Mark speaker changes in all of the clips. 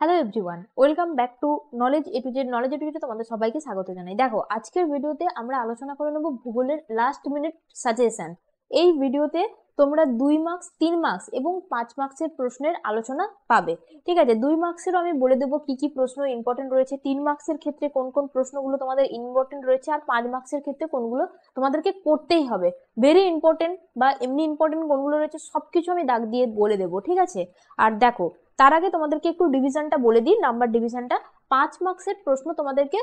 Speaker 1: Hello everyone, welcome back to knowledge A to Z. Knowledge A to Z তোমাদের সবাইকে স্বাগত জানাই। দেখো, আজকের ভিডিওতে আমরা আলোচনা করে নেব ভূগোলের লাস্ট মিনিট সাজেশন। এই ভিডিওতে তোমরা 2 মার্কস, 3 মার্কস এবং 5 মার্কসের প্রশ্নের আলোচনা পাবে। ঠিক আছে, 2 মার্কসেরও আমি বলে দেবো কি কি প্রশ্ন ইম্পর্টেন্ট রয়েছে, 3 মার্কসের ক্ষেত্রে কোন কোন প্রশ্নগুলো তোমাদের ইম্পর্টেন্ট রয়েছে, আর 5 মার্কসের ক্ষেত্রে কোনগুলো তোমাদেরকে করতেই হবে। ভেরি ইম্পর্টেন্ট বা এমনি ইম্পর্টেন্ট কোনগুলো রয়েছে সবকিছু আমি দাগ দিয়ে বলে দেবো। ঠিক আছে, আর দেখো তার আগে তোমাদেরকে একটু ডিভিশনটা বলে দিই, নাম্বার ডিভিশনটা। 5 মার্কসের প্রশ্ন তোমাদেরকে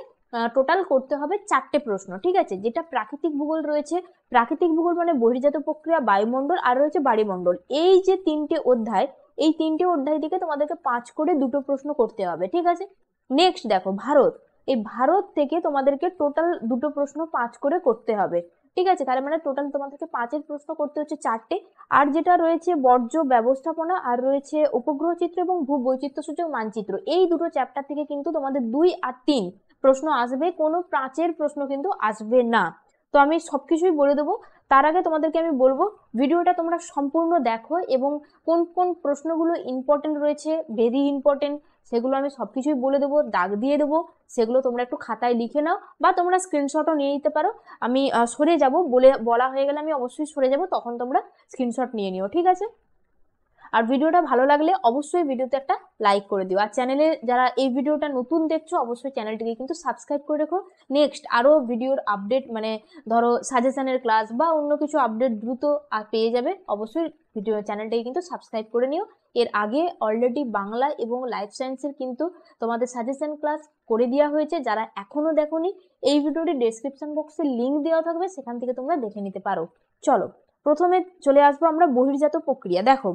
Speaker 1: টোটাল করতে হবে 4টে প্রশ্ন। ঠিক আছে, যেটা প্রাকৃতিক ভূগোল রয়েছে, প্রাকৃতিক ভূগোল মানে বহির্জাত প্রক্রিয়া, বায়ুমণ্ডল আর রয়েছে বাড়িমণ্ডল, এই যে 3টে অধ্যায়, এই 3টে অধ্যায় থেকে তোমাদেরকে 5 করে 2টো প্রশ্ন করতে হবে। ঠিক আছে, নেক্সট দেখো ভারত, এই ভারত থেকে তোমাদেরকে টোটাল 2টো প্রশ্ন 5 করে করতে হবে। ঠিক আছে, তার মানে টোটাল তোমাদেরকে 5-এর প্রশ্ন করতে হচ্ছে 4টে। আর যেটা রয়েছে বর্জ্য ব্যবস্থাপনা, আর রয়েছে উপগ্রহ চিত্র এবং ভূ বৈচিত্র্যসূচক মানচিত্র, এই দুটো চ্যাপ্টার থেকে কিন্তু তোমাদের 2 আর 3 প্রশ্ন আসবে, কোনো 5-এর প্রশ্ন কিন্তু আসবে না। তো আমি সবকিছুই বলে দেবো। তার আগে তোমাদেরকে আমি বলবো ভিডিওটা তোমরা সম্পূর্ণ দেখো এবং কোন কোন প্রশ্নগুলো ইম্পর্টেন্ট রয়েছে, ভেরি ইম্পর্টেন্ট, সেগুলো আমি সবকিছুই বলে দেবো, দাগ দিয়ে দেবো। সেগুলো তোমরা একটু খাতায় লিখে নাও বা তোমরা স্ক্রিনশটও নিয়ে নিতে পারো। আমি সরে যাব, বলা হয়ে গেলে আমি অবশ্যই সরে যাব, তখন তোমরা স্ক্রিনশট নিয়ে নিও। ঠিক আছে, আর ভিডিওটা ভালো লাগলে অবশ্যই ভিডিওতে একটা লাইক করে দিও। আর চ্যানেলে যারা এই ভিডিওটা নতুন দেখছো অবশ্যই চ্যানেলটিকে কিন্তু সাবস্ক্রাইব করে রেখো। নেক্সট আরো ভিডিওর আপডেট, মানে ধরো সাজেশনের ক্লাস বা অন্য কিছু আপডেট দ্রুত পেয়ে যাবে। অবশ্যই ভিডিও চ্যানেলটাকে কিন্তু সাবস্ক্রাইব করে নিও। এর আগে অলরেডি বাংলা এবং লাইফ সায়েন্সের কিন্তু তোমাদের সাজেশন ক্লাস করে দেওয়া হয়েছে। যারা এখনো দেখোনি, এই ভিডিওটি ডেসক্রিপশন বক্সে লিঙ্ক দেওয়া থাকবে, সেখান থেকে তোমরা দেখে নিতে পারো। চলো প্রথমে চলে আসবো আমরা বহির্জাত প্রক্রিয়া। দেখো,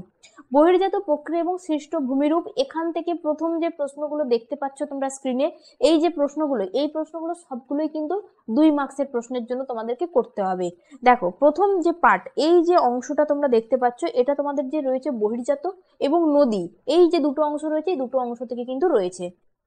Speaker 1: বহির্জাত প্রক্রিয়া এবং সৃষ্ট ভূমিরূপ, এখান থেকে প্রথম যে প্রশ্নগুলো দেখতে পাচ্ছ তোমরা স্ক্রিনে, এই যে প্রশ্নগুলো, এই প্রশ্নগুলো সবগুলোই কিন্তু 2 মার্কসের প্রশ্নের জন্য তোমাদেরকে করতে হবে। দেখো প্রথম যে পার্ট, এই যে অংশটা তোমরা দেখতে পাচ্ছ, এটা তোমাদের যে রয়েছে বহির্জাত এবং নদী, এই যে দুটো অংশ রয়েছে, এই দুটো অংশ থেকে কিন্তু রয়েছে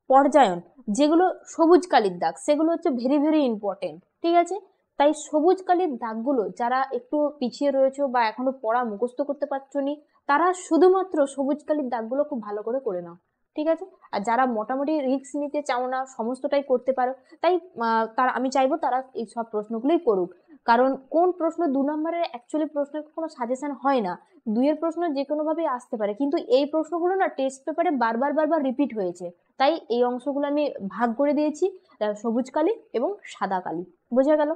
Speaker 1: পর্যায়ন, যেগুলো সবুজ কালির দাগ, সেগুলো হচ্ছে ভেরি ভেরি ইম্পর্টেন্ট। ঠিক আছে, তাই সবুজ কালির দাগগুলো যারা একটু পিছিয়ে রয়েছে বা এখনো পড়া মুখস্থ করতে পারছো নি, তারা শুধুমাত্র সবুজ কালির দাগগুলো খুব ভালো করে নাও। ঠিক আছে, আর যারা মোটামুটি রিস্ক নিতে চাও না, সমস্তটাই করতে পারো, তাই তারা, আমি চাইবো তারা এই সব প্রশ্নগুলোই করুক। কারণ কোন প্রশ্ন 2 নম্বরের অ্যাকচুয়ালি প্রশ্নের কোনো সাজেশন হয় না, 2-এর প্রশ্ন যে কোনো ভাবেই আসতে পারে, কিন্তু এই প্রশ্নগুলো না টেস্ট পেপারে বারবার বারবার রিপিট হয়েছে, তাই এই অংশগুলো আমি ভাগ করে দিয়েছি সবুজ কালি এবং সাদা কালি। বোঝা গেল?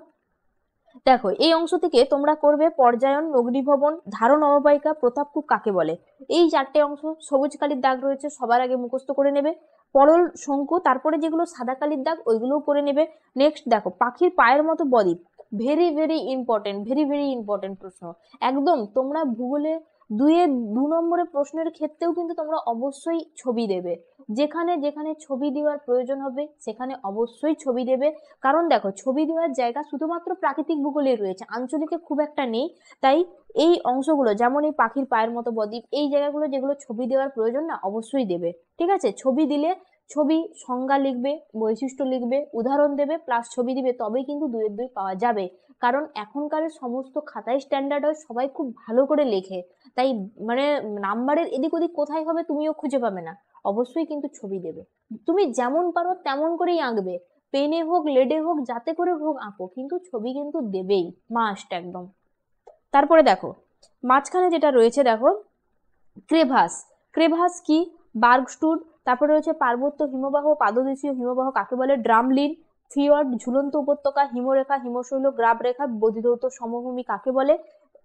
Speaker 1: দেখো এই অংশ থেকে তোমরা করবে পর্যায়ন, অগ্নিভবন, ধারণ অববাহিকা, প্রতাপকূপ কাকে বলে, এই 4টে অংশ সবুজ কালির দাগ রয়েছে, সবার আগে মুখস্থ করে নেবে। পরল শঙ্কু, তারপরে যেগুলো সাদা কালির দাগ ওইগুলোও করে নেবে। নেক্সট দেখো পাখির পায়ের মতো বদ্বীপ, very very important, very very important প্রশ্ন। একদম তোমরা ভূগোলে 2 নম্বরের প্রশ্নের ক্ষেত্রেও কিন্তু তোমরা অবশ্যই ছবি দেবে, যেখানে যেখানে ছবি দেওয়ার প্রয়োজন হবে সেখানে অবশ্যই ছবি দেবে। কারণ দেখো ছবি দেওয়ার জায়গা শুধুমাত্র প্রাকৃতিক ভূগোলে রয়েছে, আঞ্চলিকে খুব একটা নেই। তাই এই অংশগুলো, যেমন এই পাখির পায়ের মতো বদ্বীপ, এই জায়গাগুলো যেগুলো ছবি দেওয়ার প্রয়োজন না, অবশ্যই দেবে। ঠিক আছে, ছবি দিলে, ছবি সংজ্ঞা লিখবে, বৈশিষ্ট্য লিখবে, উদাহরণ দেবে, প্লাস ছবি দিবে, তবেই কিন্তু 2-এর 2 পাওয়া যাবে। কারণ এখনকার সমস্ত খাতায় স্ট্যান্ডার্ড হয়, সবাই খুব ভালো করে লেখে, তাই মানে নাম্বারের এদিক ওদিক কোথায় হবে তুমিও খুঁজে পাবে না। অবশ্যই কিন্তু ছবি দেবে, তুমি যেমন পারো তেমন করেই আঁকবে, পেনে হোক লেডে হোক যাতে করে হোক আঁকো, কিন্তু ছবি কিন্তু দেবেই, মাস্ট একদম। তারপরে দেখো মাঝখানে যেটা রয়েছে, দেখো ক্রেভাস, ক্রেভাস কি, বার্গস্টুড, তারপরে রয়েছে পার্বত্য হিমবাহ, পাদদেশীয় হিমবাহ কাকে বলে, ড্রামলিন, ফিওর্ড, ঝুলন্ত উপত্যকা, হিমরেখা, হিমশৈল, গ্রাব রেখা, বোধিধৌত সমভূমি কাকে বলে,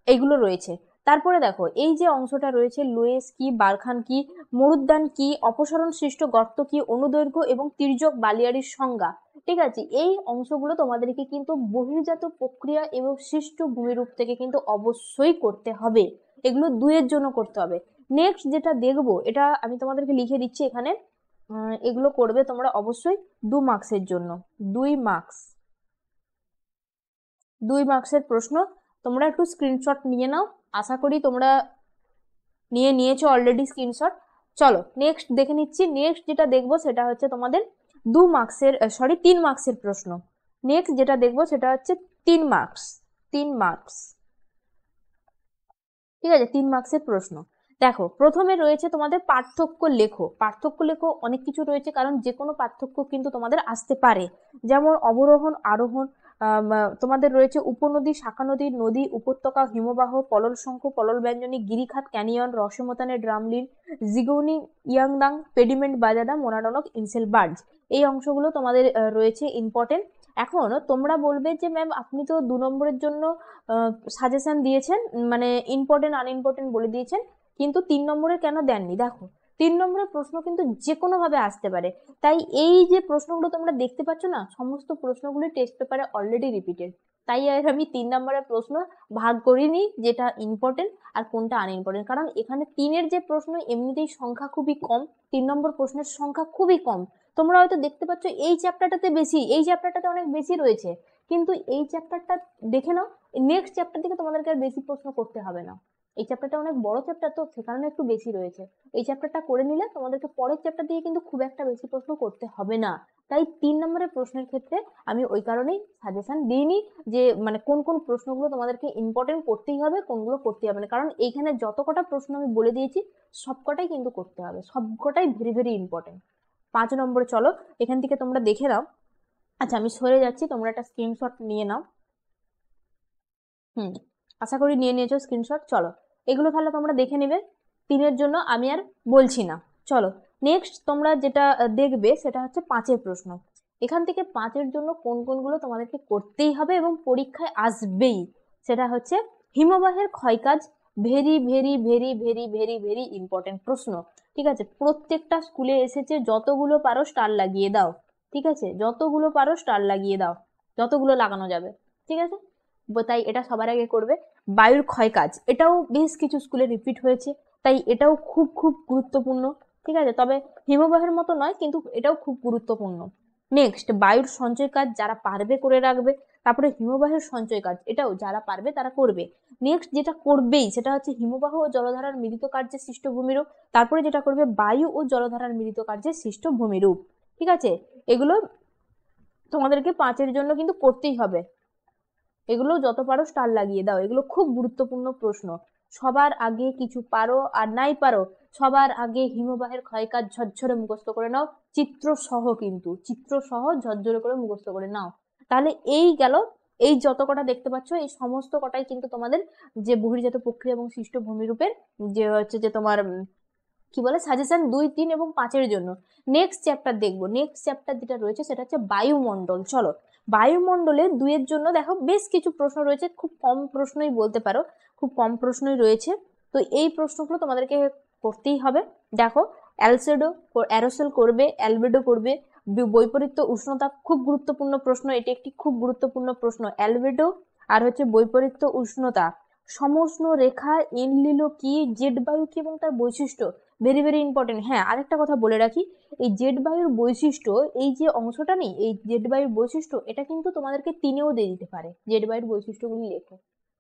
Speaker 1: এগুলো রয়েছে। তারপরে দেখো এই যে অংশটা রয়েছে, লোয়েস কি, বারখান কি, মরুদ্যান কি, অপসরণ সৃষ্ট গর্ত কি, অনুদৈর্ঘ্য এবং তির্যক বালিয়াড়ির সংজ্ঞা। ঠিক আছে, এই অংশগুলো তোমাদেরকে কিন্তু বহির্জাত প্রক্রিয়া এবং সৃষ্ট ভূমিরূপ থেকে কিন্তু অবশ্যই করতে হবে, এগুলো 2-এর জন্য করতে হবে। নেক্সট যেটা দেখবো, এটা আমি তোমাদেরকে লিখে দিচ্ছি এখানে, এগুলো করবে তোমরা অবশ্যই 2 মার্কসের জন্য। 2 মার্কস, 2 মার্কসের প্রশ্ন, তোমরা একটু স্ক্রিনশট নিয়ে নাও, আশা করি তোমরা নিয়ে নিয়েছো অলরেডি স্ক্রিনশট। চলো নেক্সট দেখে নিচ্ছি। নেক্সট যেটা দেখবো সেটা হচ্ছে তোমাদের 2 মার্কসের, সরি 3 মার্কসের প্রশ্ন। নেক্সট যেটা দেখবো সেটা হচ্ছে 3 মার্কস, 3 মার্কস। ঠিক আছে, 3 মার্কসের প্রশ্ন। দেখো প্রথমে রয়েছে তোমাদের পার্থক্য লেখো। পার্থক্য লেখো অনেক কিছু রয়েছে, কারণ যে কোনো পার্থক্য কিন্তু তোমাদের আসতে পারে। যেমন অবরোহণ, আরোহণ, তোমাদের রয়েছে উপনদী, শাখা নদী, নদী, উপত্যকা, হিমবাহ, পলল শঙ্খ, পলল ব্যঞ্জনী, গিরিখাত, ক্যানিয়ন, রসমতানে, ড্রামলিন, জিগৌনি, yardang, pediment, bajada, monadnock, inselberg. এই অংশগুলো তোমাদের রয়েছে ইম্পর্টেন্ট। এখন তোমরা বলবে যে ম্যাম আপনি তো 2 নম্বরের জন্য সাজেশন দিয়েছেন, মানে ইম্পর্টেন্ট আনইম্পর্টেন্ট বলে দিয়েছেন, কিন্তু 3 নম্বরে কেন দেননি? দেখো 3 নম্বরের প্রশ্ন কিন্তু যে কোনো ভাবে আসতে পারে। তাই এই যে প্রশ্নগুলো তোমরা দেখতে পাচ্ছ না, সমস্ত প্রশ্নগুলো টেস্ট পেপারে অলরেডি রিপিটেড। তাই আর আমি 3 নম্বরের প্রশ্ন ভাগ করিনি যেটা ইম্পর্টেন্ট আর কোনটা আনইম্পর্টেন্ট, কারণ এখানে 3-এর যে প্রশ্ন এমনিতেই সংখ্যা খুবই কম, 3 নম্বর প্রশ্নের সংখ্যা খুবই কম। তোমরা হয়তো দেখতে পাচ্ছ এই চ্যাপ্টারটাতে বেশি, এই চ্যাপ্টারটাতে অনেক বেশি রয়েছে, কিন্তু এই চ্যাপ্টারটা দেখে নাও, নেক্সট চ্যাপ্টার থেকে তোমাদেরকে আর বেশি প্রশ্ন করতে হবে না। এই চ্যাপ্টারটা অনেক বড় চ্যাপ্টার, তো সে কারণে একটু বেশি রয়েছে। এই চ্যাপ্টারটা করে নিলে তোমাদেরকে পরের চ্যাপ্টার দিয়ে কিন্তু খুব একটা বেশি প্রশ্ন করতে হবে না। তাই 3 নম্বরের প্রশ্নের ক্ষেত্রে আমি ওই কারণেই সাজেশন দিইনি যে মানে কোন কোন প্রশ্নগুলো তোমাদেরকে ইম্পর্টেন্ট করতেই হবে, কোনগুলো করতে হবে না, কারণ এইখানে যত কটা প্রশ্ন আমি বলে দিয়েছি সবকটাই কিন্তু করতে হবে, সবকটাই ভেরি ভেরি ইম্পর্টেন্ট। 5 নম্বরে চলো, এখান থেকে তোমরা দেখে নাও। আচ্ছা আমি সরে যাচ্ছি, তোমরা একটা স্ক্রিনশট নিয়ে নাও। আশা করি নিয়ে নিয়েছো স্ক্রিনশট। চলো এগুলো তাহলে তোমরা দেখে নেবে, 3-এর জন্য আমি আর বলছি না। চলো নেক্সট তোমরা যেটা দেখবে সেটা হচ্ছে 5-এর প্রশ্ন। এখান থেকে 5-এর জন্য কোন কোনগুলো তোমাদেরকে করতেই হবে এবং পরীক্ষায় আসবেই, সেটা হচ্ছে হিমবাহের ক্ষয়কাজ। Very very very very very very important প্রশ্ন। ঠিক আছে, প্রত্যেকটা স্কুলে এসেছে, যতগুলো পারো স্টার লাগিয়ে দাও। ঠিক আছে, যতগুলো পারো স্টার লাগিয়ে দাও, যতগুলো লাগানো যাবে। ঠিক আছে, তাই এটা সবার আগে করবে। বায়ুর ক্ষয়কাজ, এটাও বেশ কিছু স্কুলে রিপিট হয়েছে, তাই এটাও খুব খুব গুরুত্বপূর্ণ। ঠিক আছে, তবে হিমবাহের মতো নয়, কিন্তু এটাও খুব গুরুত্বপূর্ণ। নেক্সট বায়ুর সঞ্চয় কাজ, যারা পারবে করে রাখবে। তারপরে হিমবাহের সঞ্চয় কাজ, এটাও যারা পারবে তারা করবে। নেক্সট যেটা করবেই সেটা হচ্ছে হিমবাহ ও জলধারার মিলিত কার্যে সৃষ্ট ভূমিরূপ। তারপরে যেটা করবে বায়ু ও জলধারার মিলিত কার্যে সৃষ্ট ভূমিরূপ। ঠিক আছে, এগুলো তোমাদেরকে 5-এর জন্য কিন্তু করতেই হবে। এগুলো যত পারো স্টার লাগিয়ে দাও, এগুলো খুব গুরুত্বপূর্ণ প্রশ্ন। সবার আগে কিছু পারো আর নাই পারো, সবার আগে হিমবাহের ক্ষয়কাজ ঝরঝরে মুখস্থ করে নাও, চিত্র সহ, কিন্তু চিত্র সহ ঝরঝরে করে মুখস্থ করে নাও। তাহলে এই গেল, এই যত কটা দেখতে পাচ্ছ এই সমস্ত কটাই কিন্তু তোমাদের যে বহির্জাত প্রক্রিয়া এবং সৃষ্ট ভূমিরূপের যে হচ্ছে যে তোমার কি বলে সাজেশন 2, 3 এবং 5-এর জন্য। নেক্সট চ্যাপ্টার দেখবো, নেক্সট চ্যাপ্টার যেটা রয়েছে সেটা হচ্ছে বায়ুমণ্ডল। চলো বায়ুমণ্ডলে 2-এর জন্য দেখো বেশ কিছু প্রশ্ন রয়েছে, খুব কম প্রশ্নই বলতে পারো, খুব কম প্রশ্নই রয়েছে। তো এই প্রশ্নগুলো তোমাদেরকে করতেই হবে। দেখো অ্যালসেডো অ্যারোসেল করবে, অ্যালবেডো করবে, বৈপরীত্য উষ্ণতা খুব গুরুত্বপূর্ণ প্রশ্ন, এটি একটি খুব গুরুত্বপূর্ণ প্রশ্ন। অ্যালবেডো আর হচ্ছে বৈপরীত্য উষ্ণতা, সমষ্ণ রেখা, এনলিলো কি, জেট বায়ু কি এবং তার বৈশিষ্ট্য, ভেরি ভেরি ইম্পর্টেন্ট। হ্যাঁ আরেকটা কথা বলে রাখি, এই জেট বায়ুর বৈশিষ্ট্য, এই যে অংশটা নেই, এই জেট বায়ুর বৈশিষ্ট্য এটা কিন্তু তোমাদেরকে 3-এও দিয়ে দিতে পারে, জেট বায়ুর বৈশিষ্ট্যগুলি লেখো।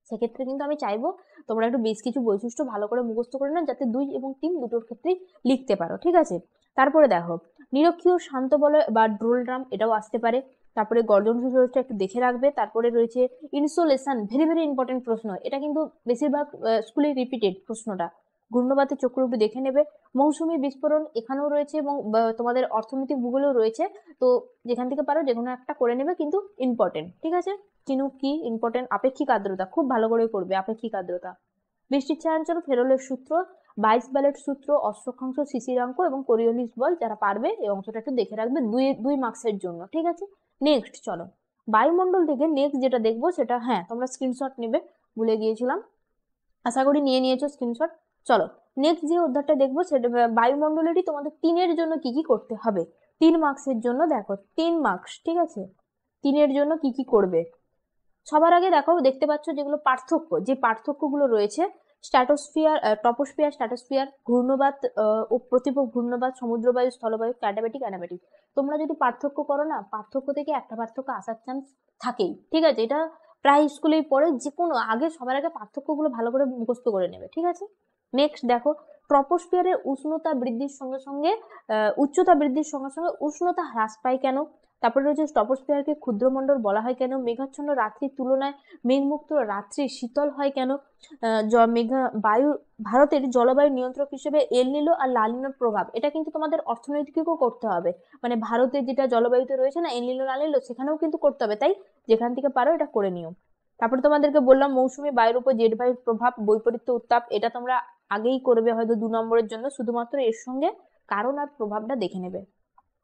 Speaker 1: সেক্ষেত্রে কিন্তু আমি চাইবো তোমরা একটু বেশ কিছু বৈশিষ্ট্য ভালো করে মুখস্থ করে নাও, যাতে 2 এবং 3 দুটোর ক্ষেত্রেই লিখতে পারো। ঠিক আছে, তারপরে দেখো নিরক্ষীয় শান্ত বলয় বা ড্রোল ড্রাম, এটাও আসতে পারে। তারপরে গর্জন রয়েছে, একটু দেখে রাখবে। তারপরে রয়েছে ইনসোলেশন, ভেরি ভেরি ইম্পর্টেন্ট প্রশ্ন, এটা কিন্তু বেশিরভাগ স্কুলে রিপিটেড প্রশ্নটা। ঘূর্ণবাতের চক্রটি দেখে নেবে। মৌসুমী বিস্ফোরণ এখানেও রয়েছে এবং তোমাদের অর্থনৈতিক ভূগোলেও রয়েছে, তো যেখান থেকে পারো যে কোনো একটা করে নেবে, কিন্তু ইম্পর্টেন্ট। ঠিক আছে, চিনুক কি ইম্পর্টেন্ট। আপেক্ষিক আর্দ্রতা খুব ভালো করে করবে, আপেক্ষিক আর্দ্রতা। বৃষ্টির ছায়াঞ্চল, ফেরোলের সূত্র, বাইস ব্যালেট সূত্র, অশ্বক্ষাংশ, শিশিরাঙ্ক এবং কোরিওলিস বল, যারা পারবে এই অংশটা একটু দেখে রাখবে 2 মার্কসের জন্য। ঠিক আছে, নেক্সট চলো বায়ুমণ্ডল থেকে নেক্সট যেটা দেখবো সেটা, হ্যাঁ তোমরা স্ক্রিনশট নেবে, ভুলে গিয়েছিলাম, আশা করি নিয়ে নিয়েছো স্ক্রিনশট। চলো নেক্সট যে অধ্যায়টা দেখবো সেটা বায়ুমণ্ডলেরই তোমাদের 3-এর জন্য কি কি করতে হবে। 3 মার্কসের জন্য দেখো 3 মার্কস, ঠিক আছে, 3-এর জন্য কি কি করবে। সবার আগে দেখো দেখতে পাচ্ছ যেগুলো পার্থক্য, যে পার্থক্যগুলো রয়েছে, স্ট্র্যাটোস্ফিয়ার, টপোস্ফিয়ার, স্ট্র্যাটোস্ফিয়ার, ঘূর্ণবাত ও প্রতিপ ঘূর্ণবাত, সমুদ্রবায়ু, স্থলবায়ু, ক্যাটাবেটিক, অ্যানাবেটিক। তোমরা যদি পার্থক্য করো না, পার্থক্য থেকে একটা পার্থক্য আসার চান্স থাকেই। ঠিক আছে, এটা প্রায় স্কুলেই পড়ে, যে কোনো আগে সবার আগে পার্থক্যগুলো ভালো করে মুখস্থ করে নেবে। ঠিক আছে, নেক্সট দেখো ট্রপোস্ফিয়ারের উষ্ণতা বৃদ্ধির সঙ্গে সঙ্গে উচ্চতা বৃদ্ধির সঙ্গে সঙ্গে উষ্ণতা হ্রাস পায় কেন। তারপরে রয়েছে স্ট্রপোস্ফিয়ারকে ক্ষুদ্রমণ্ডল বলা হয় কেন, মেঘাচ্ছন্ন রাত্রির তুলনায় মেঘমুক্ত রাত্রি শীতল হয় কেন, ভারতের জলবায়ু নিয়ন্ত্রক হিসেবে এল নিনো আর লা নিনোর প্রভাব, এটা কিন্তু তোমাদের অর্থনৈতিকও করতে হবে, মানে ভারতের যেটা জলবায়ুতে রয়েছে না এল নিনো লা নিনো, সেখানেও কিন্তু করতে হবে, তাই যেখান থেকে পারো এটা করে নিও। তারপরে তোমাদেরকে বললাম মৌসুমী বায়ুর উপর জেট বায়ুর প্রভাব, বৈপরীত্য উত্তাপ, এটা তোমরা আগেই করবে হয়তো 2 নম্বরের জন্য, শুধুমাত্র এর সঙ্গে কারণ আর প্রভাবটা দেখে নেবে।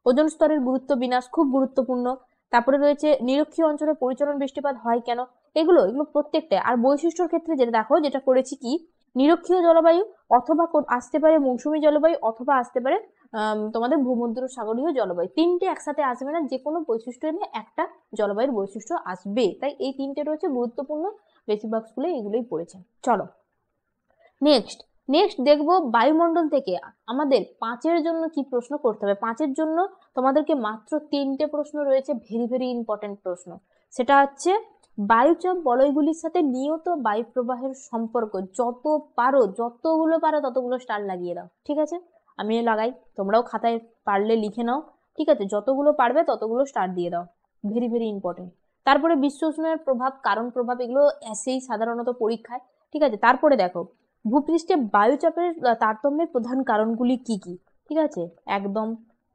Speaker 1: ওজোন স্তরের গুরুত্ব বিন্যাস খুব গুরুত্বপূর্ণ। তারপরে রয়েছে নিরক্ষীয় অঞ্চলে পরিচলন বৃষ্টিপাত হয় কেন, এগুলো প্রত্যেকটা। আর বৈশিষ্ট্যর ক্ষেত্রে যেটা দেখো, যেটা করেছি কি, নিরক্ষীয় জলবায়ু অথবা আসতে পারে মৌসুমী জলবায়ু, অথবা আসতে পারে তোমাদের ভূমধ্য সাগরীয় জলবায়ু, তিনটে একসাথে আসবে না, যে কোনো বৈশিষ্ট্য এনে একটা জলবায়ুর বৈশিষ্ট্য আসবে, তাই এই তিনটে রয়েছে গুরুত্বপূর্ণ, বেশিরভাগ স্কুলে এগুলোই পড়েছে। চলো নেক্সট দেখবো বায়ুমণ্ডল থেকে আমাদের 5-এর জন্য কি প্রশ্ন করতে হবে। 5-এর জন্য তোমাদেরকে মাত্র 3টে প্রশ্ন রয়েছে, ভেরি ভেরি ইম্পর্টেন্ট প্রশ্ন। সেটা হচ্ছে বায়ুচাপ বলয়গুলির সাথে নিয়ত বায়ু প্রবাহের সম্পর্ক। যতগুলো পারো ততগুলো স্টার লাগিয়ে দাও, ঠিক আছে? আমিও লাগাই, তোমরাও খাতায় পারলে লিখে নাও, ঠিক আছে? যতগুলো পারবে ততগুলো স্টার দিয়ে দাও, ভেরি ভেরি ইম্পর্টেন্ট। তারপরে বিশ্ব উষ্ণায়নের প্রভাব, কারণ প্রভাব, এগুলো এসেই সাধারণত পরীক্ষায়, ঠিক আছে? তারপরে দেখো ভূপৃষ্ঠে বায়ুচাপের তারতম্যের প্রধান কারণগুলি কি কি, ঠিক আছে? একদম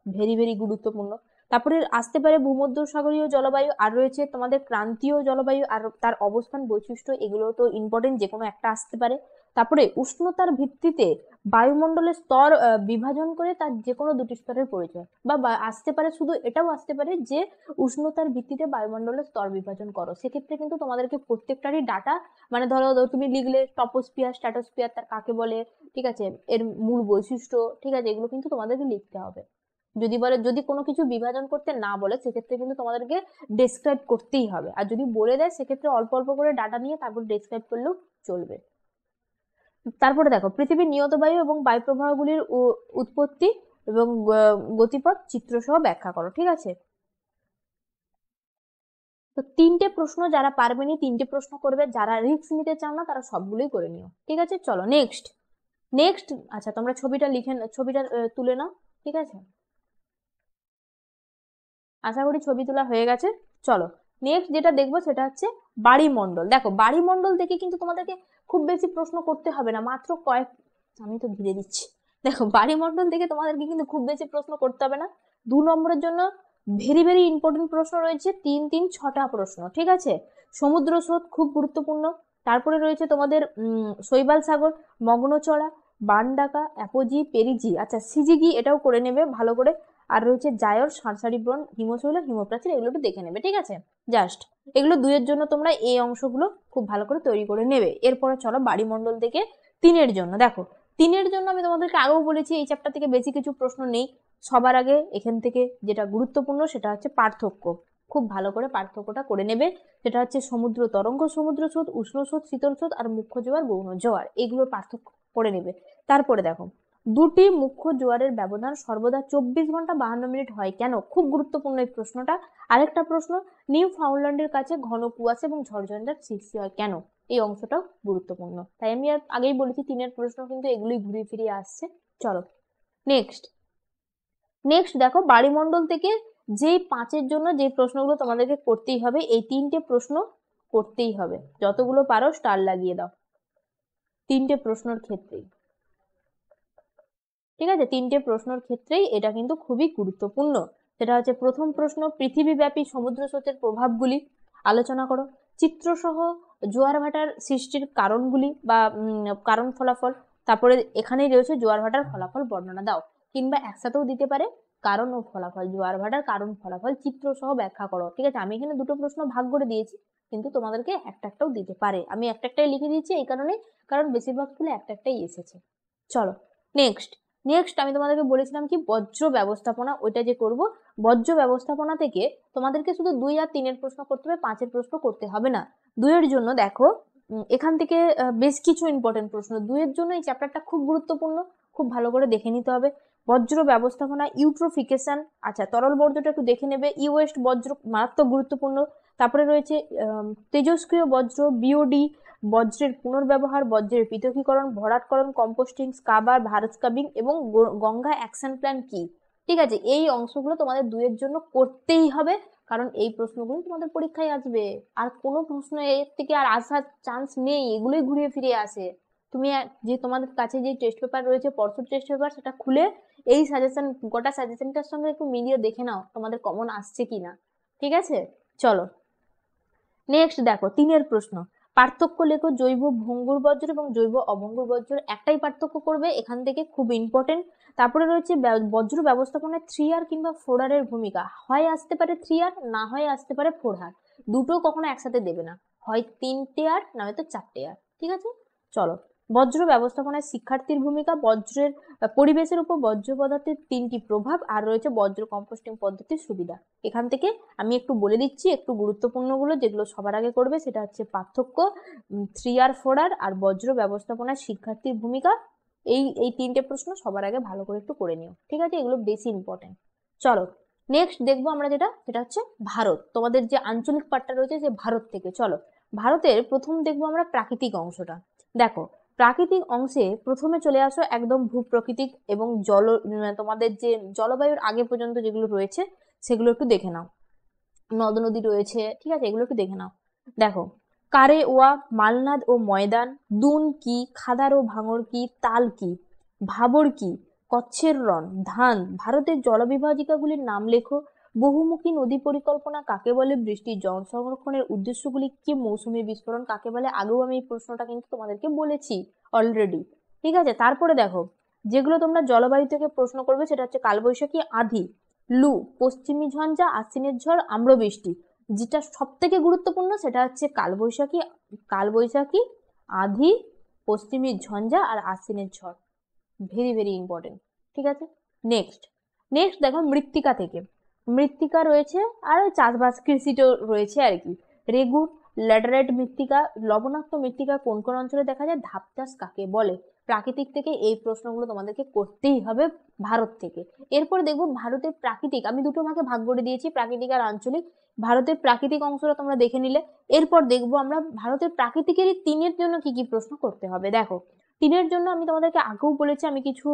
Speaker 1: ভেরি ভেরি গুরুত্বপূর্ণ। তারপরে আসতে পারে ভূমধ্যসাগরীয় জলবায়ু, আর রয়েছে তোমাদের ক্রান্তীয় জলবায়ু আর তার অবস্থান বৈশিষ্ট্য, এগুলো তো ইম্পর্টেন্ট, যে কোনো একটা আসতে পারে। তারপরে উষ্ণতার ভিত্তিতে বায়ুমণ্ডলের স্তর বিভাজন করে তার যে কোনো 2টি স্তরের পরিচয়, বা আসতে পারে, শুধু এটাও আসতে পারে যে উষ্ণতার ভিত্তিতে বায়ুমণ্ডলের স্তর বিভাজন করো। সেক্ষেত্রে কিন্তু তোমাদেরকে প্রত্যেকটারই ডাটা, মানে ধরো তুমি লিখলে টপোস্ফিয়ার, স্ট্র্যাটোস্ফিয়ার তার কাকে বলে, ঠিক আছে, এর মূল বৈশিষ্ট্য, ঠিক আছে, এগুলো কিন্তু তোমাদেরকে লিখতে হবে। যদি কোনো কিছু বিভাজন করতে না বলে সেক্ষেত্রে কিন্তু তোমাদেরকে ডেসক্রাইব করতেই হবে, আর যদি বলে দেয় সেক্ষেত্রে অল্প অল্প করে ডাটা নিয়ে তারপর ডেসক্রাইব করলেও চলবে। তারপরে দেখো পৃথিবীর নিয়ত বায়ু এবং বায়ু প্রবাহগুলির উৎপত্তি এবং গতিপথ চিত্র সহ ব্যাখ্যা করো, ঠিক আছে? তো 3টে প্রশ্ন যারা পারবেনি 3টে প্রশ্ন করবে, যারা রিস্ক নিতে চাও না তারা সবগুলোই করে নিও, ঠিক আছে? চলো নেক্সট আচ্ছা, তোমরা ছবিটা তুলে নাও, ঠিক আছে? আশা করি ছবি তোলা হয়ে গেছে। চলো নেক্সট যেটা দেখবো সেটা হচ্ছে বাড়িমণ্ডল। দেখো বাড়িমণ্ডল থেকে কিন্তু তোমাদেরকে খুব বেশি প্রশ্ন করতে হবে না, মাত্র আমি তো ঘিরে দিচ্ছি। দেখো বাড়িমণ্ডল থেকে তোমাদেরকে কিন্তু খুব বেশি প্রশ্ন করতে হবে না। 2 নম্বরের জন্য ভেরি ভেরি ইম্পর্টেন্ট প্রশ্ন রয়েছে, 6টা প্রশ্ন, ঠিক আছে? সমুদ্র স্রোত খুব গুরুত্বপূর্ণ। তারপরে রয়েছে তোমাদের শৈবাল সাগর, মগ্নচড়া, বানডাকা, অ্যাপোজি, পেরিজি, আচ্ছা সিজিগি এটাও করে নেবে ভালো করে। আর রয়েছে জায়র, সারসারি ব্রণ, হিমশৈল, হিমপ্রাচীর, এগুলো একটু দেখে নেবে, ঠিক আছে? জাস্ট এগুলো 2-এর জন্য তোমরা এই অংশগুলো খুব ভালো করে তৈরি করে নেবে। এরপরে চলো বাড়িমণ্ডল থেকে 3-এর জন্য। দেখো 3-এর জন্য আমি তোমাদেরকে আগেও বলেছি এই চ্যাপ্টার থেকে বেশি কিছু প্রশ্ন নেই। সবার আগে এখান থেকে যেটা গুরুত্বপূর্ণ সেটা হচ্ছে পার্থক্য, খুব ভালো করে পার্থক্যটা করে নেবে। সেটা হচ্ছে সমুদ্র তরঙ্গ, সমুদ্র স্রোত, উষ্ণ স্রোত, শীতল স্রোত, আর মুখ্য জোয়ার, গৌণ জোয়ার, এগুলোর পার্থক্য করে নেবে। তারপরে দেখো 2টি মুখ্য জোয়ারের ব্যবধান সর্বদা 24 ঘন্টা 52 মিনিট হয় কেন, খুব গুরুত্বপূর্ণ এই প্রশ্নটা। আরেকটা প্রশ্ন, নিউ ফাউন্ডল্যান্ডের কাছে ঘন কুয়াশা এবং ঝড়ঝঞ্ঝার সৃষ্টি হয় কেন, এই অংশটাও গুরুত্বপূর্ণ। তাই আমি আগেই বলেছি 3-এর প্রশ্ন কিন্তু এগুলোই ঘুরে ফিরে আসছে। চলো নেক্সট দেখো বাড়িমণ্ডল থেকে যেই 5-এর জন্য যে প্রশ্নগুলো তোমাদেরকে করতেই হবে, এই 3টে প্রশ্ন করতেই হবে, যতগুলো পারো স্টার লাগিয়ে দাও 3টে প্রশ্নের ক্ষেত্রেই, ঠিক আছে? 3টে প্রশ্নের ক্ষেত্রেই এটা কিন্তু খুবই গুরুত্বপূর্ণ। সেটা হচ্ছে প্রথম প্রশ্ন, পৃথিবীব্যাপী সমুদ্র স্রোতের প্রভাবগুলি আলোচনা করো, চিত্রসহ জোয়ার ভাটার সৃষ্টির কারণগুলি বা কারণ ফলাফল। তারপরে এখানেই রয়েছে জোয়ার ভাটার ফলাফল বর্ণনা দাও, কিংবা একসাথেও দিতে পারে কারণ ও ফলাফল, জোয়ার ভাটার কারণ ফলাফল চিত্রসহ ব্যাখ্যা করো, ঠিক আছে? আমি এখানে 2টো প্রশ্ন ভাগ করে দিয়েছি, কিন্তু তোমাদেরকে একটাও দিতে পারে। আমি একটাই লিখে দিয়েছি এই কারণে, কারণ বেশিরভাগ স্কুলে একটাই এসেছে। চলো নেক্সট আমি তোমাদেরকে বলেছিলাম কি বজ্র ব্যবস্থাপনা, ওইটা যে করব। বজ্র ব্যবস্থাপনা থেকে তোমাদেরকে শুধু 2 আর 3-এর প্রশ্ন করতে হবে, 5-এর প্রশ্ন করতে হবে না। 2-এর জন্য দেখো এখান থেকে বেশ কিছু ইম্পর্টেন্ট প্রশ্ন 2-এর জন্য, এই চ্যাপ্টারটা খুব গুরুত্বপূর্ণ, খুব ভালো করে দেখে নিতে হবে। বজ্র ব্যবস্থাপনা, ইউট্রোফিকেশন, আচ্ছা তরল বর্জ্যটা একটু দেখে নেবে। ইওয়েস্ট বজ্র মারাত্মক গুরুত্বপূর্ণ। তারপরে রয়েছে তেজস্ক্রিয় বজ্র, বিওডি, বজ্রের পুনর্ব্যবহার, বজ্রের পৃথকীকরণ, ভরাটকরণ, কম্পোস্টিং, স্কাবার, ভারত স্কাবিং এবং গঙ্গা অ্যাকশন প্ল্যান কি, ঠিক আছে, এই অংশগুলো তোমাদের 2 এর জন্য করতেই হবে, কারণ এই প্রশ্নগুলো তোমাদের পরীক্ষায় আসবে। আর কোনো প্রশ্ন এর থেকে আর আসার চান্স নেই, এগুলোই ঘুরিয়ে ফিরে আসে। তুমি যে তোমাদের কাছে যে টেস্ট পেপার রয়েছে, পরশুর টেস্ট পেপার, সেটা খুলে এই সাজেশন, গোটা সাজেশনটার সঙ্গে একটু মিলিয়ে দেখে নাও তোমাদের কমন আসছে কিনা। ঠিক আছে, চলো নেক্সট দেখো 3 প্রশ্ন। পার্থক্য লেখো জৈব ভঙ্গুর বজ্র এবং জৈব অভঙ্গুর বজ্র। একটাই পার্থক্য করবে এখান থেকে, খুব ইম্পর্টেন্ট। তারপরে রয়েছে বজ্র ব্যবস্থাপনায় 3R কিংবা 4R এর ভূমিকা। হয় আসতে পারে 3R, না হয় আসতে পারে 4R, দুটো কখনো একসাথে দেবে না, হয় 3টে আর না হয়তো 4টে আর। ঠিক আছে, চলো বজ্র ব্যবস্থাপনায় শিক্ষার্থীর ভূমিকা, বজ্রের পরিবেশের উপর বজ্র পদার্থের 3টি প্রভাব, আর রয়েছে বজ্র কম্পোস্টিং পদ্ধতির সুবিধা। এখান থেকে আমি একটু বলে দিচ্ছি একটু গুরুত্বপূর্ণগুলো, যেগুলো সবার আগে করবে, সেটা হচ্ছে পার্থক্য, 3R 4R, আর বজ্র ব্যবস্থাপনায় শিক্ষার্থীর ভূমিকা। এই 3টে প্রশ্ন সবার আগে ভালো করে একটু করে নিও। ঠিক আছে, এগুলো বেশি ইম্পর্টেন্ট। চলো নেক্সট দেখবো আমরা যেটা হচ্ছে ভারত। তোমাদের যে আঞ্চলিক পার্টটা রয়েছে যে ভারত থেকে, চলো ভারতের প্রথম দেখবো আমরা প্রাকৃতিক অংশটা। দেখো প্রাকৃতিক অংশে প্রথমে চলে আসো একদম ভূপ্রকৃতিক এবং তোমাদের যে জলবায়ুর আগে পর্যন্ত যেগুলো রয়েছে সেগুলো একটু দেখে নাও। নদ নদী রয়েছে, ঠিক আছে, এগুলো একটু দেখে নাও। দেখো কারে ওয়া, মালনাদ ও ময়দান, দুন কি, খাদার ও ভাঙর কি, তাল কি, ভাবর কি, কচ্ছের রণ, ধান। ভারতের জলবিভাজিকাগুলির নাম লেখো। বহুমুখী নদী পরিকল্পনা কাকে বলে, বৃষ্টির জল সংরক্ষণের উদ্দেশ্যগুলি কি, মৌসুমী বিস্ফোরণ কাকে বলে। আগেও আমি এই প্রশ্নটা কিন্তু তোমাদেরকে বলেছি অলরেডি। ঠিক আছে, তারপরে দেখো যেগুলো তোমরা জলবায়ু থেকে প্রশ্ন করবে সেটা হচ্ছে কালবৈশাখী, আঁধি, লু, পশ্চিমী ঝঞ্ঝা, আশ্বিনের ঝড়, আম্রবৃষ্টি। যেটা সব থেকে গুরুত্বপূর্ণ সেটা হচ্ছে কালবৈশাখী, আঁধি, পশ্চিমী ঝঞ্ঝা আর আশ্বিনের ঝড়। Very very important. ঠিক আছে, নেক্সট দেখো মৃত্তিকা থেকে। মৃত্তিকা রয়েছে আর চাষবাস কৃষিটা রয়েছে আর কি। রেগুর, ল্যাটেরাইট মৃত্তিকা, লবণাক্ত মৃত্তিকা কোন কোন অঞ্চলে দেখা যায়, ধাপ চাষ কাকে বলে। প্রাকৃতিক থেকে এই প্রশ্নগুলো তোমাদেরকে করতেই হবে ভারত থেকে। এরপর দেখবো ভারতের প্রাকৃতিক, আমি দুটো ভাগে ভাগ করে দিয়েছি, প্রাকৃতিক আর আঞ্চলিক। ভারতের প্রাকৃতিক অংশটা তোমরা দেখে নিলে। এরপর দেখবো আমরা ভারতের প্রাকৃতিকেরই 3-এর জন্য কি কি প্রশ্ন করতে হবে। দেখো 3-এর জন্য আমি তোমাদেরকে আগেও বলেছি, আমি কিছু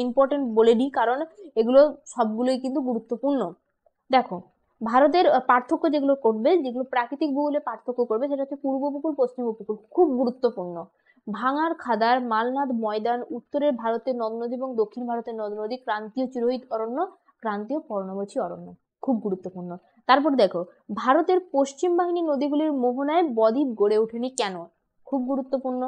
Speaker 1: ইম্পর্টেন্ট বলে দিই, কারণ এগুলো সবগুলোই কিন্তু গুরুত্বপূর্ণ। দেখো ভারতের পার্থক্য যেগুলো করবে, যেগুলো প্রাকৃতিক ভূগোলে পার্থক্য করবে, সেটা হচ্ছে পূর্ব উপকূল, পশ্চিম উপকূল, খুব গুরুত্বপূর্ণ। ভাঙার খাদার, মালনাদ ময়দান, উত্তরের ভারতের নদ নদী এবং দক্ষিণ ভারতের নদ নদী, ক্রান্তীয় চিরহরিত অরণ্য, ক্রান্তীয় পর্ণমোচী অরণ্য, খুব গুরুত্বপূর্ণ। তারপর দেখো ভারতের পশ্চিম বাহিনী নদীগুলির মোহনায় বদ্বীপ গড়ে ওঠেনি কেন, খুব গুরুত্বপূর্ণ।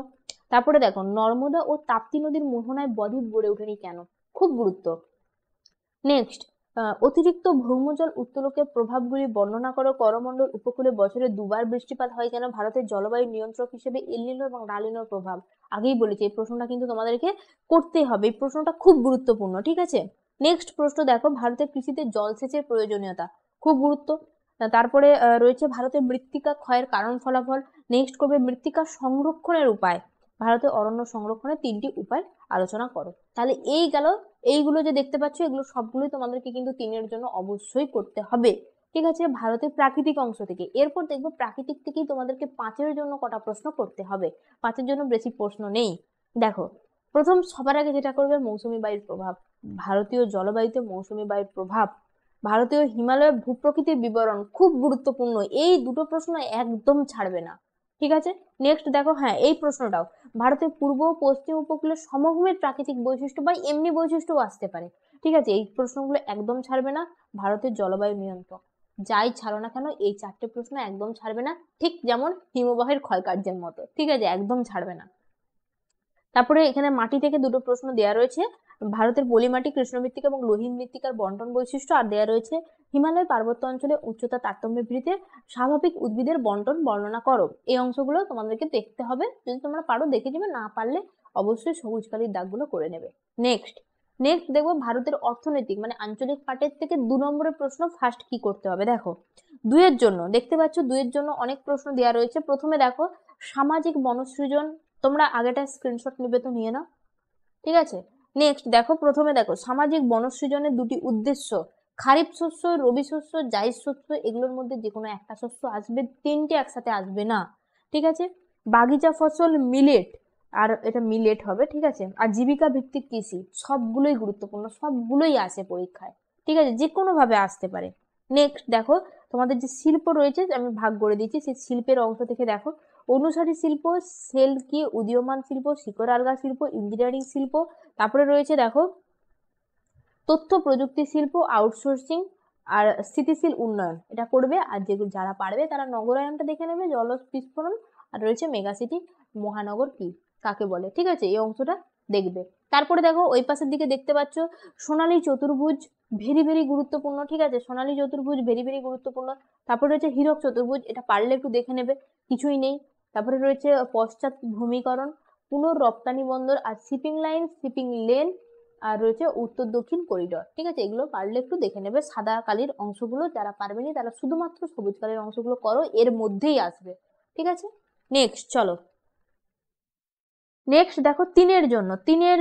Speaker 1: তারপরে দেখো নর্মদা ও তাপ্তি নদীর মোহনায় বদ্বীপ গড়ে ওঠেনি কেন, খুব গুরুত্ব। নেক্সট অতিরিক্ত ভৌমজল উত্তোলকের প্রভাবগুলি বর্ণনা করো। করমণ্ডল উপকূলে বছরে 2বার বৃষ্টিপাত হয় কেন। ভারতের জলবায়ু নিয়ন্ত্রক হিসেবে এল নিনো এবং লা নিনোর প্রভাব। আগেই বলেছি এই প্রশ্নটা কিন্তু তোমাদেরকে করতে হবে, এই প্রশ্নটা খুব গুরুত্বপূর্ণ। ঠিক আছে, নেক্সট প্রশ্ন দেখো ভারতের কৃষিতে জলসেচের প্রয়োজনীয়তা, খুব গুরুত্ব। তারপরে রয়েছে ভারতের মৃত্তিকা ক্ষয়ের কারণ ফলাফল। নেক্সট করবে মৃত্তিকা সংরক্ষণের উপায়। ভারতের অরণ্য সংরক্ষণের 3টি উপায় আলোচনা করো। তাহলে এই গেল, এইগুলো যে দেখতে পাচ্ছ এগুলো সবগুলোই তোমাদেরকে কিন্তু 3-এর জন্য অবশ্যই করতে হবে। ঠিক আছে, ভারতের প্রাকৃতিক অংশ থেকে। এরপর দেখবো প্রাকৃতিক থেকেই তোমাদেরকে 5-এর জন্য কটা প্রশ্ন করতে হবে, 5-এর জন্য বেশি প্রশ্ন নেই। দেখো প্রথম সবার আগে যেটা করবে মৌসুমী বায়ুর প্রভাব। ভারতীয় জলবায়ুতে মৌসুমী বায়ুর প্রভাব, ভারতীয় হিমালয়ের ভূপ্রকৃতির বিবরণ, খুব গুরুত্বপূর্ণ। এই দুটো প্রশ্ন একদম ছাড়বে না। ঠিক আছে, নেক্সট দেখো, হ্যাঁ এই প্রশ্নটাও, ভারতের পূর্ব ও পশ্চিম উপকূলের সমভূমির প্রাকৃতিক বৈশিষ্ট্য বা এমনি বৈশিষ্ট্যও আসতে পারে। ঠিক আছে, এই প্রশ্নগুলো একদম ছাড়বে না। ভারতের জলবায়ু নিয়ন্ত্রক, যাই ছাড়ো না কেন এই 4টে প্রশ্ন একদম ছাড়বে না, ঠিক যেমন হিমবাহের ক্ষয়কার্যের মতো। ঠিক আছে, একদম ছাড়বে না। তারপরে এখানে মাটি থেকে দুটো প্রশ্ন দেওয়া রয়েছে, ভারতের পলিমাটি, কৃষ্ণ মৃত্তিকা এবং লোহিত মৃত্তিকার বন্টন বৈশিষ্ট্য। আর দেওয়া রয়েছে হিমালয় পার্বত্য অঞ্চলে উচ্চতা তারতম্যের ভিত্তিতে স্বাভাবিক উদ্ভিদের বন্টন বর্ণনা করো। এই অংশগুলো তোমাদেরকে দেখতে হবে, যদি তোমরা পারো দেখে যাবে, না পারলে অবশ্যই সবুজ কালির দাগগুলো করে নেবে। নেক্সট দেখবো ভারতের অর্থনৈতিক মানে আঞ্চলিক পার্টের থেকে 2 নম্বরের প্রশ্ন ফার্স্ট কি করতে হবে। দেখো 2-এর জন্য দেখতে পাচ্ছ 2-এর জন্য অনেক প্রশ্ন দেওয়া রয়েছে। প্রথমে দেখো সামাজিক বনসৃজন, তোমরা আগেটা স্ক্রিনশট নেবে তো নিয়ে নাও। ঠিক আছে, নেক্সট দেখো প্রথমে দেখো সামাজিক বনসৃজনের 2টি উদ্দেশ্য। খারিফ শস্য, রবি শস্য, জাইদ শস্য, এগুলোর মধ্যে যে কোনো একটা শস্য আসবে, 3টে একসাথে আসবে না। ঠিক আছে, বাগিচা ফসল, মিলেট, আর এটা মিলেট হবে। ঠিক আছে, আর জীবিকা ভিত্তিক কৃষি, সবগুলোই গুরুত্বপূর্ণ, সবগুলোই আসে পরীক্ষায়। ঠিক আছে, যে কোনো ভাবে আসতে পারে। নেক্সট দেখো, তোমাদের যে শিল্প রয়েছে আমি ভাগ করে দিচ্ছি, সেই শিল্পের অংশ থেকে দেখো অনুসারী শিল্প, সেলকি, উদীয়মান শিল্প, শিকড় আলগা শিল্প, ইঞ্জিনিয়ারিং শিল্প, তারপরে রয়েছে দেখো তথ্য প্রযুক্তি শিল্প, আউটসোর্সিং, আর স্থিতিশীল উন্নয়ন, এটা করবে। আর যেগুলো যারা পারবে তারা নগরায়নটা দেখে নেবে, জল বিস্ফোরণ, আর রয়েছে মেগা সিটি, মহানগর কি কাকে বলে, ঠিক আছে, এই অংশটা দেখবে। তারপরে দেখো ওই পাশের দিকে দেখতে পাচ্ছ সোনালী চতুর্ভুজ, ভেরি ভেরি গুরুত্বপূর্ণ, ঠিক আছে, সোনালী চতুর্ভুজ ভেরি ভেরি গুরুত্বপূর্ণ। তারপরে রয়েছে হীরক চতুর্ভুজ, এটা পারলে একটু দেখে নেবে, কিছুই নেই। তারপরে রয়েছে পশ্চাৎ ভূমিকরণ, পুনঃরপ্তানি বন্দর, আর শিপিং লাইন, শিপিং লেন, আর রয়েছে উত্তর দক্ষিণ করিডর, ঠিক আছে, এগুলো পারলে একটু দেখে নেবে। সাদা কালির অংশগুলো যারা পারবেনি তারা শুধুমাত্র সবুজ কালির অংশগুলো করো, এর মধ্যেই আসবে, ঠিক আছে। নেক্সট চলো, নেক্সট দেখো তিনের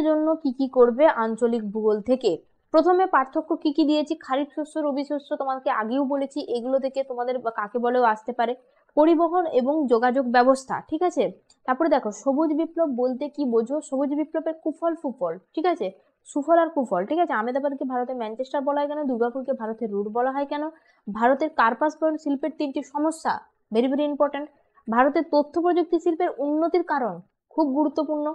Speaker 1: জন্য কি কি করবে আঞ্চলিক ভূগোল থেকে। প্রথমে পার্থক্য কি কি দিয়েছি, খারিফ শস্য, রবি শস্য তোমাকে আগেও বলেছি, এগুলো থেকে তোমাদের কাকে বলেও আসতে পারে। পরিবহন এবং যোগাযোগ ব্যবস্থা, ঠিক আছে। তারপরে দেখো সবুজ বিপ্লব বলতে কি বোঝো, সবুজ বিপ্লবের কুফল সুফল, ঠিক আছে, সুফল আর কুফল, ঠিক আছে। আহমেদাবাদকে ভারতের ম্যানচেস্টার বলা হয় কেন, দুর্গাপুরকে ভারতের রুট বলা হয় কেন, ভারতের কার্পাস বয়ন শিল্পের 3টি সমস্যা, ভেরি ভেরি ইম্পর্টেন্ট, ভারতের তথ্য প্রযুক্তি শিল্পের উন্নতির কারণ, খুব গুরুত্বপূর্ণ।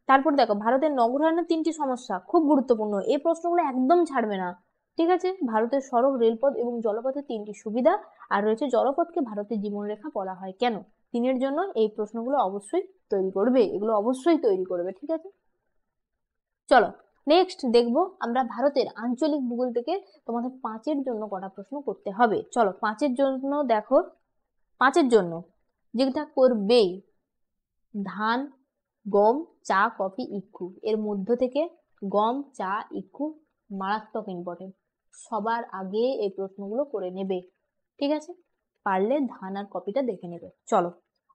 Speaker 1: তারপর দেখো ভারতের নগরায়নের 3টি সমস্যা, খুব গুরুত্বপূর্ণ, এই প্রশ্নগুলো একদম ছাড়বে না, ঠিক আছে। ভারতের সড়ক, রেলপথ এবং জলপথের 3টি সুবিধা, আর রয়েছে জলপথকে ভারতের জীবনরেখা বলা হয় কেন। তিনের জন্য এই প্রশ্নগুলো অবশ্যই তৈরি করবে, এগুলো অবশ্যই তৈরি করবে, ঠিক আছে। চলো নেক্সট দেখবো আমরা ভারতের আঞ্চলিক ভূগোল থেকে তোমাদের 5-এর জন্য কটা প্রশ্ন করতে হবে। চলো 5-এর জন্য দেখো, 5-এর জন্য যেটা করবেই ধান, গম, চা, কফি, ইক্ষু, এর মধ্য থেকে গম, চা, ইক্ষু মারাত্মক ইম্পর্টেন্ট, সবার আগে এই প্রশ্নগুলো করে নেবে, ঠিক আছে। পারলে ধান আর কফিটা দেখে নেবে। চলো,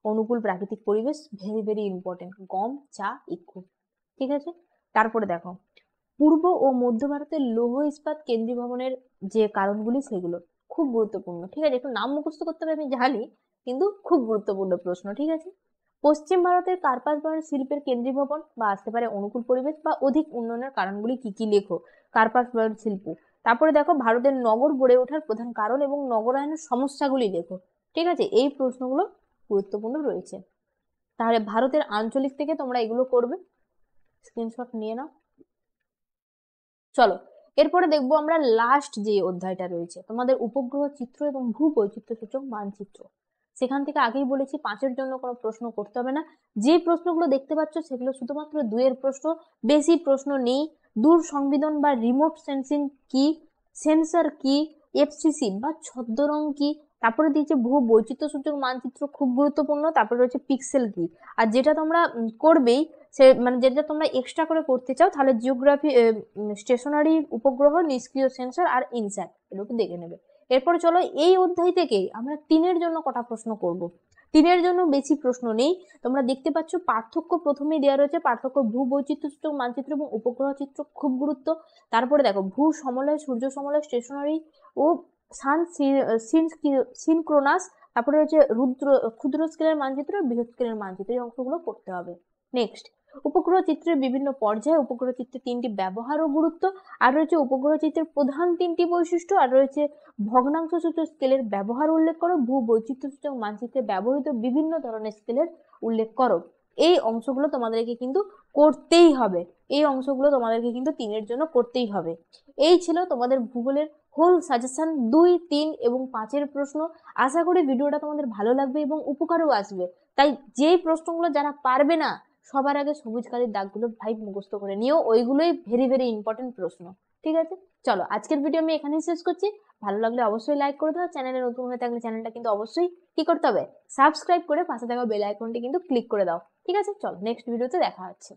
Speaker 1: অনুকূল প্রাকৃতিক পরিবেশ ভেরি ভেরি ইম্পর্টেন্ট, গম, চা, ইক্ষু, ঠিক আছে। তারপরে দেখো পূর্ব ও মধ্য ভারতের লৌহ ইস্পাত কেন্দ্রীভবনের যে কারণগুলি সেগুলো খুব গুরুত্বপূর্ণ, ঠিক আছে, একটু নাম মুখস্থ করতে হবে আমি জানি, কিন্তু খুব গুরুত্বপূর্ণ প্রশ্ন, ঠিক আছে। পশ্চিম ভারতের কার্পাস বয়ন শিল্পের কেন্দ্রীভবন বা আসতে পারে অনুকূল পরিবেশ বা অধিক উন্নয়নের কারণগুলি কি কি লেখো, কার্পাস বয়ন শিল্প। তারপরে দেখো ভারতের নগর গড়ে ওঠার প্রধান কারণ এবং নগরায়নের সমস্যাগুলি লেখো, ঠিক আছে, এই প্রশ্নগুলো গুরুত্বপূর্ণ রয়েছে। তাহলে ভারতের আঞ্চলিক থেকে তোমরা এগুলো করবে, স্ক্রিনশট নিয়ে নাও। চলো এরপরে দেখবো আমরা লাস্ট যে অধ্যায়টা রয়েছে তোমাদের উপগ্রহ চিত্র এবং ভূবৈচিত্র্য সূচক মানচিত্র। সেখান থেকে আগেই বলেছি 5-এর জন্য কোনো প্রশ্ন করতে হবে না, যে প্রশ্নগুলো দেখতে পাচ্ছ সেগুলো শুধুমাত্র 2-এর প্রশ্ন, বেশি প্রশ্ন নেই। দূর সংবেদন বা রিমোট সেন্সিং কি, সেন্সর কি, এফসিসি বা ছদ্মরং কি, তারপরে দিয়েছে ভূ বৈচিত্র্য সূচক মানচিত্র, খুব গুরুত্বপূর্ণ। তারপরে রয়েছে পিক্সেল কি, আর যেটা তোমরা করবেই সে মানে যেটা তোমরা এক্সট্রা করে করতে চাও তাহলে জিওগ্রাফি, স্টেশনারি উপগ্রহ, নিষ্ক্রিয় সেন্সর আর ইনস্যাট, এগুলো দেখে নেবে। এরপরে চলো এই অধ্যায় থেকে আমরা 3-এর জন্য কটা প্রশ্ন করব। 3-এর জন্য বেশি প্রশ্ন নেই, তোমরা দেখতে পাচ্ছ পার্থক্য প্রথমেই দেওয়া রয়েছে, পার্থক্য ভূ বৈচিত্র্য সূচক মানচিত্র এবং উপগ্রহ চিত্র, খুব গুরুত্ব। তারপরে দেখো ভূ সমলয়, সূর্য সমলয়, স্টেশনারি ও সান সিনক্রোনাস, তারপরে রয়েছে রুদ্র ক্ষুদ্র স্কেলের মানচিত্র, বৃহৎ স্কেলের মানচিত্র, এই অংশগুলো পড়তে হবে। নেক্সট উপগ্রহ চিত্রের বিভিন্ন পর্যায়ে, উপগ্রহ চিত্রের 3টি ব্যবহার ও গুরুত্ব, আর রয়েছে উপগ্রহ চিত্রের প্রধান 3টি বৈশিষ্ট্য, আর রয়েছে ভগ্নাংশ সূচক স্কেলের ব্যবহার উল্লেখ করো, ভূ বৈচিত্র্য সূচক মানচিত্রে ব্যবহৃত বিভিন্ন ধরনের স্কেলের উল্লেখ করো। এই অংশগুলো তোমাদেরকে কিন্তু করতেই হবে, এই অংশগুলো তোমাদেরকে কিন্তু 3-এর জন্য করতেই হবে। এই ছিল তোমাদের ভূগোলের হোল সাজেশন 2, 3 এবং 5-এর প্রশ্ন। আশা করি ভিডিওটা তোমাদের ভালো লাগবে এবং উপকারেও আসবে। তাই যেই প্রশ্নগুলো যারা পারবে না সবার আগে সবুজ কালির দাগগুলো ভাই মুখস্থ করে নিও, ওইগুলোই ভেরি ভেরি ইম্পর্টেন্ট প্রশ্ন, ঠিক আছে। চলো আজকের ভিডিও আমি এখানেই শেষ করছি, ভালো লাগলে অবশ্যই লাইক করে দাও, চ্যানেলে নতুন হয়ে থাকলে চ্যানেলটা কিন্তু অবশ্যই কি করতে হবে, সাবস্ক্রাইব করে পাশে থাকা বেল আইকনটি কিন্তু ক্লিক করে দাও, ঠিক আছে। চলো নেক্সট ভিডিওতে দেখা হচ্ছে।